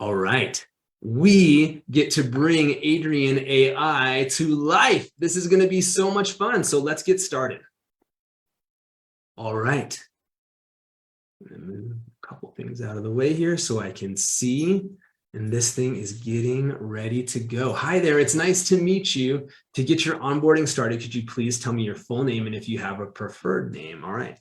All right. We get to bring Adrian AI to life. This is going to be so much fun. So let's get started. All right. I'm going to move a couple things out of the way here so I can see. And this thing is getting ready to go. Hi there. It's nice to meet you. To get your onboarding started, could you please tell me your full name and if you have a preferred name? All right.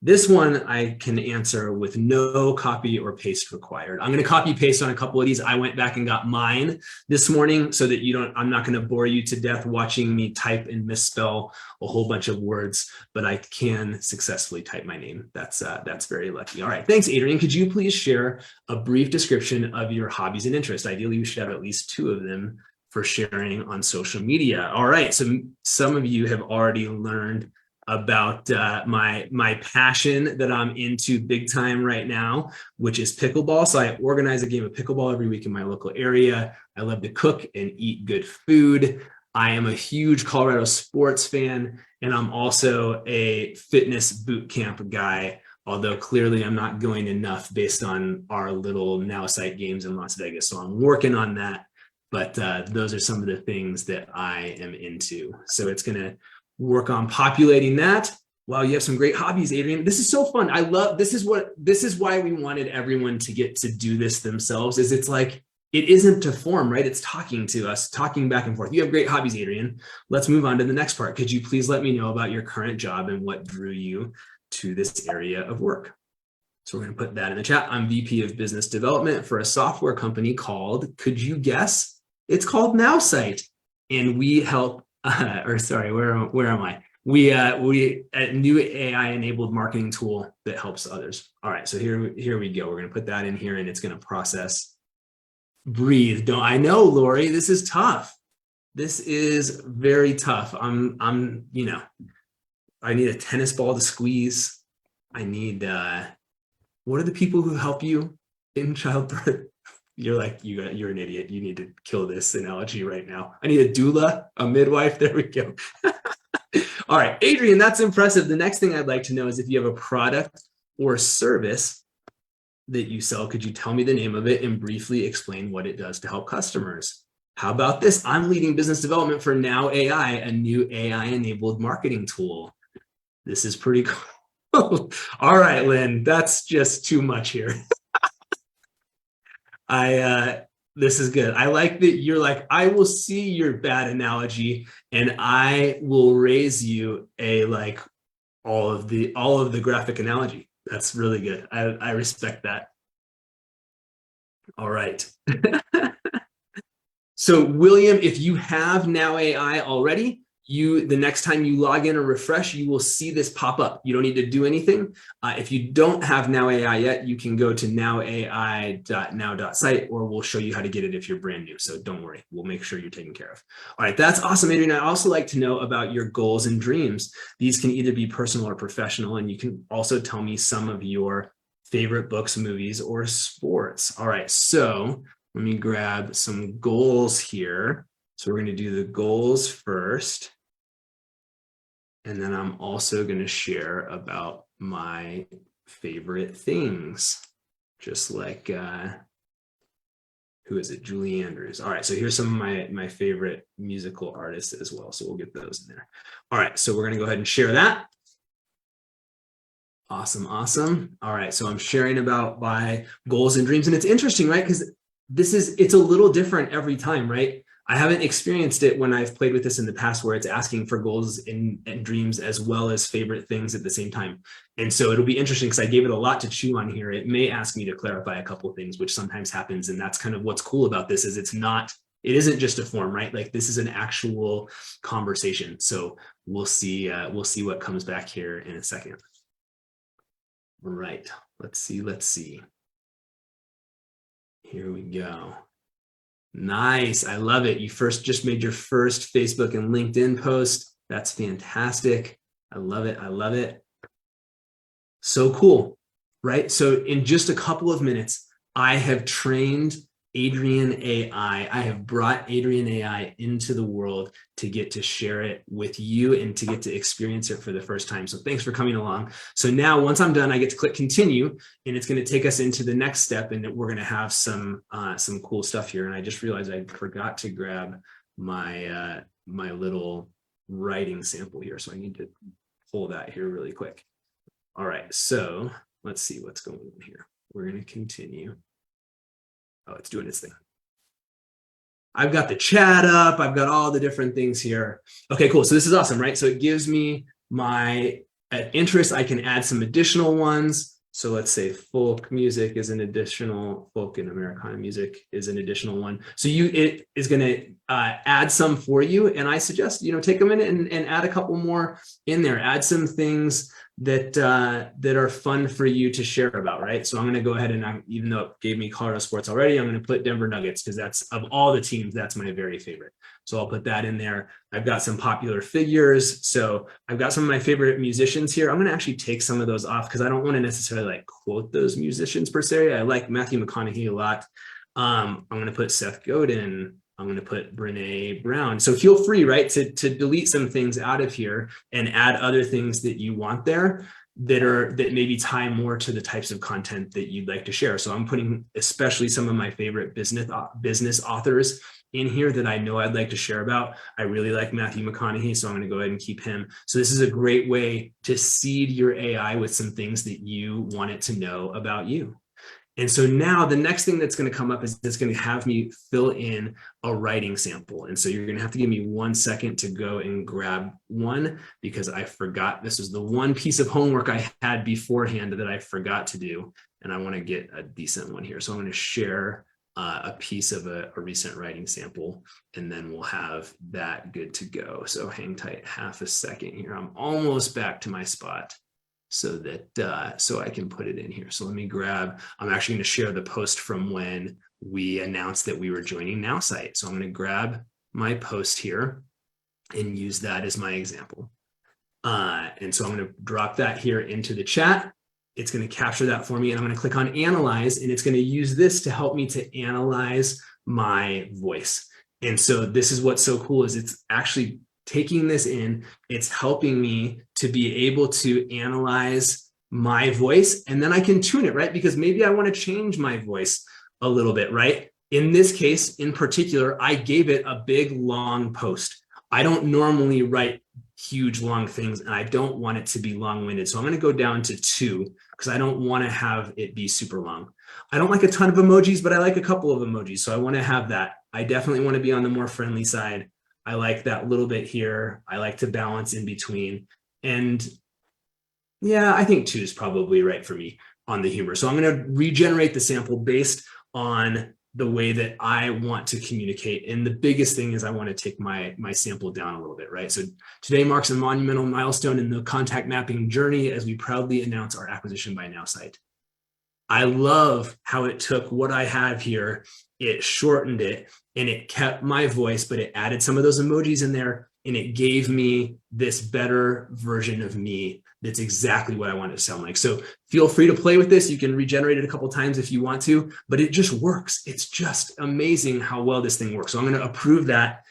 This one I can answer with no copy or paste required. I'm going to copy paste on a couple of these. I went back and got mine this morning so that I'm not going to bore you to death watching me type and misspell a whole bunch of words, but I can successfully type my name. That's very lucky. All right. Thanks, Adrian. Could you please share a brief description of your hobbies and interests? Ideally, you should have at least 2 of them for sharing on social media. All right. So some of you have already learned about my passion that I'm into big time right now, which is pickleball. So I organize a game of pickleball every week in my local area. I love to cook and eat good food. I am a huge Colorado sports fan, and I'm also a fitness boot camp guy, although clearly I'm not going enough based on our little Nowsite games in Las Vegas. So I'm working on that, but those are some of the things that I am into. So it's going to work on populating that. Wow, you have some great hobbies, Adrian. This is so fun. I love, this is why we wanted everyone to get to do this themselves, is it's like, it isn't a form, right? It's talking to us, talking back and forth. You have great hobbies, Adrian. Let's move on to the next part. Could you please let me know about your current job and what drew you to this area of work? So we're going to put that in the chat. I'm VP of Business Development for a software company called, could you guess? It's called Nowsite. And we help where am I? We a new AI enabled marketing tool that helps others. All right, so here we go. We're going to put that in here and it's going to process. Breathe. I know, Lori, this is tough. This is very tough. I need a tennis ball to squeeze. I need what are the people who help you in childbirth? You're like, you're an idiot. You need to kill this analogy right now. I need a doula, a midwife. There we go. All right, Adrian, that's impressive. The next thing I'd like to know is if you have a product or service that you sell, could you tell me the name of it and briefly explain what it does to help customers? How about this? I'm leading business development for NowAI, a new AI-enabled marketing tool. This is pretty cool. All right, Lynn, that's just too much here. This is good. I like that you're like, I will see your bad analogy and I will raise you a all of the graphic analogy. That's really good. I respect that. All right. So William, if you have NowAI already, the next time you log in or refresh, you will see this pop up. You don't need to do anything. If you don't have NowAI yet, you can go to nowai.now.site, or we'll show you how to get it if you're brand new. So don't worry, we'll make sure you're taken care of. All right, that's awesome, Adrian. I'd also like to know about your goals and dreams. These can either be personal or professional, and you can also tell me some of your favorite books, movies, or sports. All right, so let me grab some goals here. So we're going to do the goals first. And then I'm also going to share about my favorite things, just like, who is it? Julie Andrews. All right, so here's some of my favorite musical artists as well. So we'll get those in there. All right, so we're going to go ahead and share that. Awesome, awesome. All right, so I'm sharing about my goals and dreams. And it's interesting, right? Because it's a little different every time, right? I haven't experienced it when I've played with this in the past where it's asking for goals and dreams as well as favorite things at the same time. And so it'll be interesting because I gave it a lot to chew on here. It may ask me to clarify a couple of things, which sometimes happens. And that's kind of what's cool about this is it isn't just a form, right? Like this is an actual conversation. So we'll see what comes back here in a second. All right, let's see. Here we go. Nice, I love it. You just made your first Facebook and LinkedIn post. That's fantastic. I love it, I love it. So cool, right? So in just a couple of minutes, I have trained Adrian AI. I have brought Adrian AI into the world to get to share it with you and to get to experience it for the first time. So thanks for coming along. So now once I'm done, I get to click continue, and it's going to take us into the next step, and we're going to have some cool stuff here. And I just realized I forgot to grab my my little writing sample here. So I need to pull that here really quick. All right, so let's see what's going on here. We're going to continue. Oh, it's doing its thing. I've got the chat up. I've got all the different things here. Okay, cool. So this is awesome, right? So it gives me my interest. I can add some additional ones. So let's say folk music is an additional, folk and Americana music is an additional one. So it is going to add some for you. And I suggest, take a minute and add a couple more in there. Add some things that are fun for you to share about, right? So I'm going to go ahead and even though it gave me Colorado sports already, I'm going to put Denver Nuggets because that's, of all the teams, that's my very favorite. So I'll put that in there. I've got some popular figures. So I've got some of my favorite musicians here. I'm going to actually take some of those off because I don't want to necessarily like quote those musicians per se. I like Matthew McConaughey a lot. I'm going to put Seth Godin. I'm going to put Brene Brown. So feel free, right, to delete some things out of here and add other things that you want there that maybe tie more to the types of content that you'd like to share. So I'm putting especially some of my favorite business authors in here that I know I'd like to share about. I really like Matthew McConaughey, so I'm going to go ahead and keep him. So this is a great way to seed your AI with some things that you want it to know about you. And so now the next thing that's going to come up is it's going to have me fill in a writing sample. And so you're going to have to give me 1 second to go and grab one because I forgot. This was the one piece of homework I had beforehand that I forgot to do. And I want to get a decent one here. So I'm going to share a piece of a recent writing sample, and then we'll have that good to go. So hang tight half a second here. I'm almost back to my spot so that so I can put it in here. So let me grab, I'm actually going to share the post from when we announced that we were joining Nowsite. So I'm going to grab my post here and use that as my example. And so I'm going to drop that here into the chat. It's going to capture that for me, and I'm going to click on analyze, and it's going to use this to help me to analyze my voice. And so this is what's so cool is it's actually taking this in, it's helping me to be able to analyze my voice, and then I can tune it, right? Because maybe I want to change my voice a little bit, right? In this case, in particular, I gave it a big, long post. I don't normally write huge, long things, and I don't want it to be long-winded. So I'm going to go down to 2 because I don't want to have it be super long. I don't like a ton of emojis, but I like a couple of emojis. So I want to have that. I definitely want to be on the more friendly side. I like that little bit here. I like to balance in between. And yeah, I think 2 is probably right for me on the humor. So I'm going to regenerate the sample based on the way that I want to communicate. And the biggest thing is I want to take my sample down a little bit, right? So today marks a monumental milestone in the contact mapping journey as we proudly announce our acquisition by Nowsite. I love how it took what I have here, it shortened it, and it kept my voice, but it added some of those emojis in there, and it gave me this better version of me that's exactly what I want it to sound like. So feel free to play with this. You can regenerate it a couple times if you want to, but it just works. It's just amazing how well this thing works. So I'm going to approve that.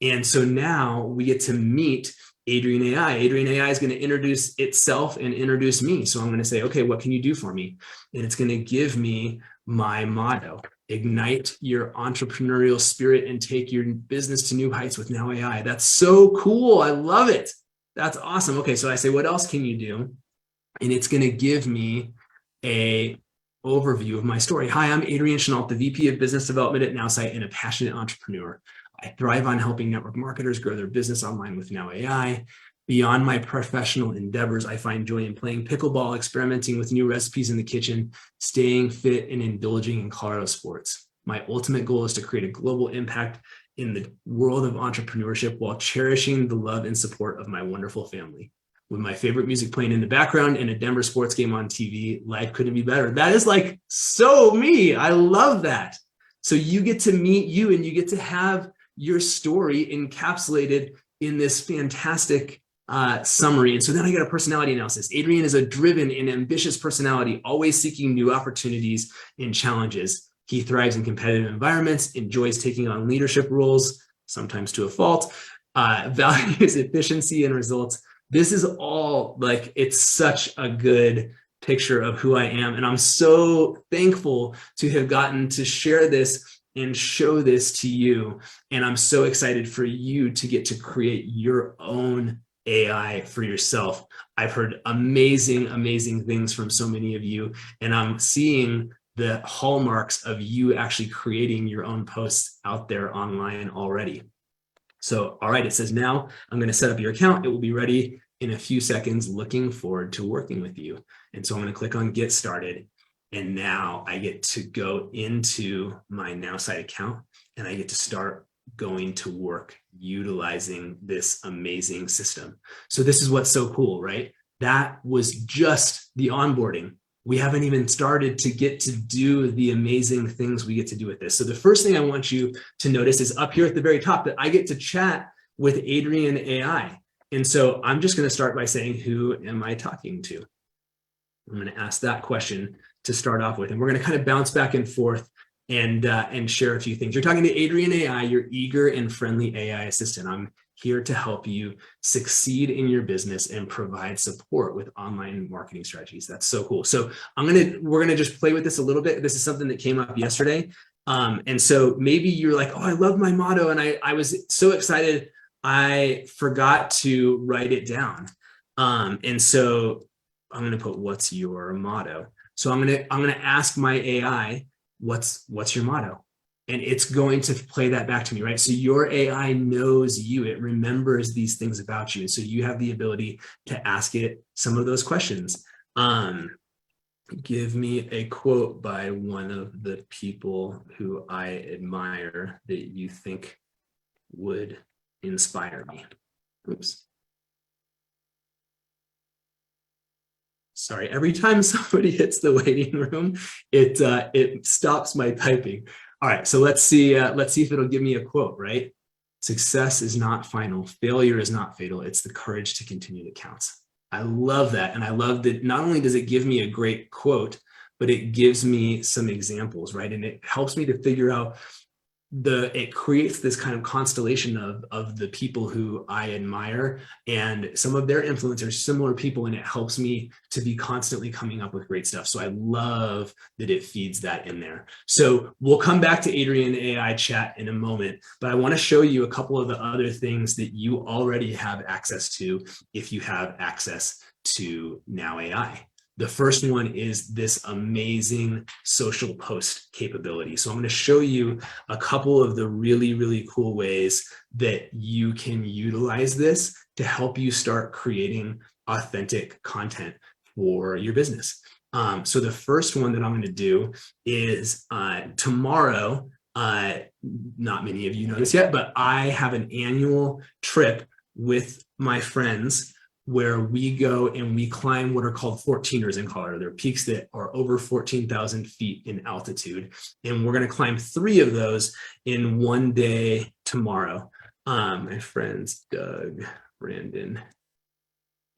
And so now we get to meet Adrina AI. Adrina AI is going to introduce itself and introduce me. So I'm going to say, okay, what can you do for me? And it's going to give me my motto: ignite your entrepreneurial spirit and take your business to new heights with NowAI. That's so cool. I love it. That's awesome. Okay, so I say, what else can you do? And it's going to give me a overview of my story. Hi, I'm Adrian Chenault, the VP of Business Development at Nowsite and a passionate entrepreneur. I thrive on helping network marketers grow their business online with NowAI. Beyond my professional endeavors, I find joy in playing pickleball, experimenting with new recipes in the kitchen, staying fit, and indulging in Colorado sports. My ultimate goal is to create a global impact in the world of entrepreneurship while cherishing the love and support of my wonderful family. With my favorite music playing in the background and a Denver sports game on TV, life couldn't be better. That is like so me. I love that. So you get to meet you and you get to have your story encapsulated in this fantastic summary. And so then I get a personality analysis. Adrian is a driven and ambitious personality, always seeking new opportunities and challenges. He thrives in competitive environments, enjoys taking on leadership roles, sometimes to a fault, values efficiency and results. This is all like, it's such a good picture of who I am. And I'm so thankful to have gotten to share this and show this to you. And I'm so excited for you to get to create your own AI for yourself. I've heard amazing, amazing things from so many of you, and I'm seeing the hallmarks of you actually creating your own posts out there online already. So, all right, it says now I'm going to set up your account. It will be ready in a few seconds. Looking forward to working with you. And so I'm going to click on get started. And now I get to go into my Nowsite account and I get to start going to work utilizing this amazing system. So this is what's so cool, right? That was just the onboarding. We haven't even started to get to do the amazing things we get to do with this. So the first thing I want you to notice is up here at the very top that I get to chat with Adrina AI. And so I'm just going to start by saying, who am I talking to? I'm going to ask that question to start off with, and we're going to kind of bounce back and forth and share a few things. You're talking to Adrina AI, your eager and friendly AI assistant. I'm here to help you succeed in your business and provide support with online marketing strategies. That's so cool. So we're gonna just play with this a little bit. This is something that came up yesterday. And so maybe you're like, oh, I love my motto. And I was so excited, I forgot to write it down. And so I'm gonna put, what's your motto? So I'm gonna ask my AI, what's your motto? And it's going to play that back to me, right? So your AI knows you, it remembers these things about you. And so you have the ability to ask it some of those questions. Give me a quote by one of the people who I admire that you think would inspire me. Oops. Sorry, every time somebody hits the waiting room, it stops my typing. All right, so let's see if it'll give me a quote, right? Success is not final. Failure is not fatal. It's the courage to continue that counts. I love that. And I love that not only does it give me a great quote, but it gives me some examples, right? And it helps me to figure out it creates this kind of constellation of the people who I admire and some of their influencers, similar people, and it helps me to be constantly coming up with great stuff. So I love that it feeds that in there. So we'll come back to Adrina AI chat in a moment, but I want to show you a couple of the other things that you already have access to if you have access to NowAI. The first one is this amazing social post capability. So I'm going to show you a couple of the really, really cool ways that you can utilize this to help you start creating authentic content for your business. So the first one that I'm going to do is tomorrow. Not many of you know this yet, but I have an annual trip with my friends where we go and we climb what are called 14ers in Colorado. They're peaks that are over 14,000 feet in altitude. And we're going to climb 3 of those in one day tomorrow. My friends, Doug, Brandon,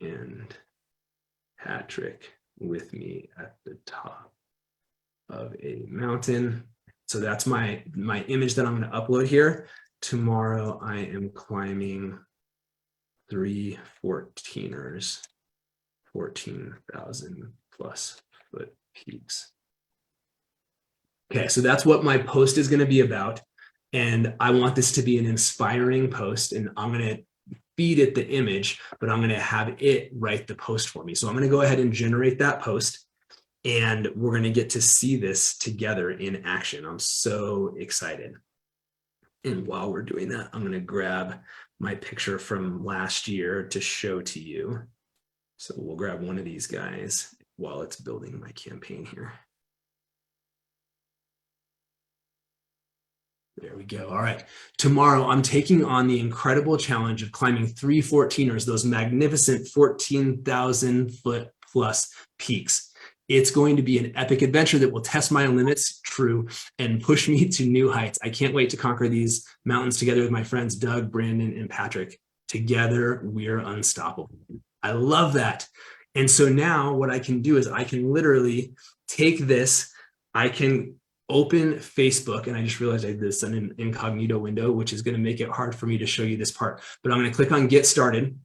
and Patrick with me at the top of a mountain. So that's my image that I'm going to upload here. Tomorrow I am climbing 3 14ers, 14,000 plus foot peaks. Okay, so that's what my post is going to be about. And I want this to be an inspiring post, and I'm going to feed it the image, but I'm going to have it write the post for me. So I'm going to go ahead and generate that post, and we're going to get to see this together in action. I'm so excited. And while we're doing that, I'm going to grab my picture from last year to show to you. So we'll grab one of these guys while it's building my campaign here. There we go. All right. Tomorrow, I'm taking on the incredible challenge of climbing 3 14ers, those magnificent 14,000 foot plus peaks. It's going to be an epic adventure that will test my limits, true, and push me to new heights. I can't wait to conquer these mountains together with my friends, Doug, Brandon, and Patrick. Together, we're unstoppable. I love that. And so now what I can do is I can literally take this, I can open Facebook, and I just realized I did this in an incognito window, which is going to make it hard for me to show you this part, but I'm going to click on Get Started.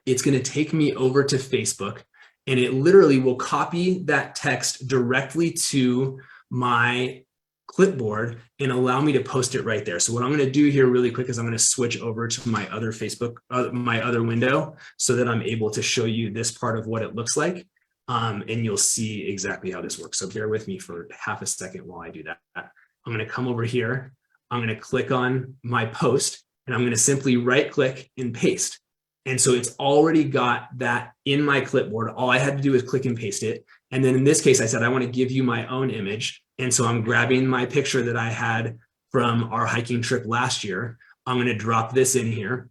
It's going to take me over to Facebook, and it literally will copy that text directly to my clipboard and allow me to post it right there. So what I'm going to do here really quick is I'm going to switch over to my other Facebook, my other window, so that I'm able to show you this part of what it looks like. And you'll see exactly how this works. So bear with me for half a second while I do that. I'm going to come over here. I'm going to click on my post, and I'm going to simply right click and paste. And so it's already got that in my clipboard. All I had to do is click and paste it. And then in this case, I said, I want to give you my own image. And so I'm grabbing my picture that I had from our hiking trip last year. I'm going to drop this in here,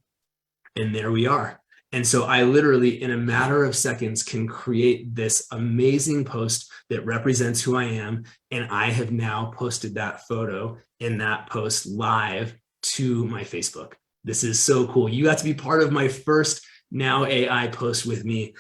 and there we are. And so I literally, in a matter of seconds, can create this amazing post that represents who I am. And I have now posted that photo and that post live to my Facebook. This is so cool. You got to be part of my first NowAI post with me.